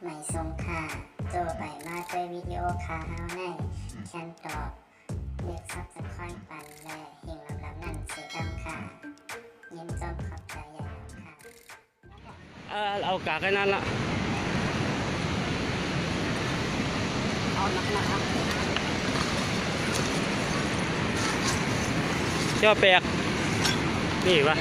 ไม่ทรงค่าโจไปมาด้วยวิดีโอคาเฮาในแคนตอบเรียกซับสไครป์ปันและหิ่งลำนั่นเสียดำค่ะยินจมขอบใจใหญ่ค่ะเอากากแค่นั้นละเอาหนักครับเจ้าแปลกนี่ปะ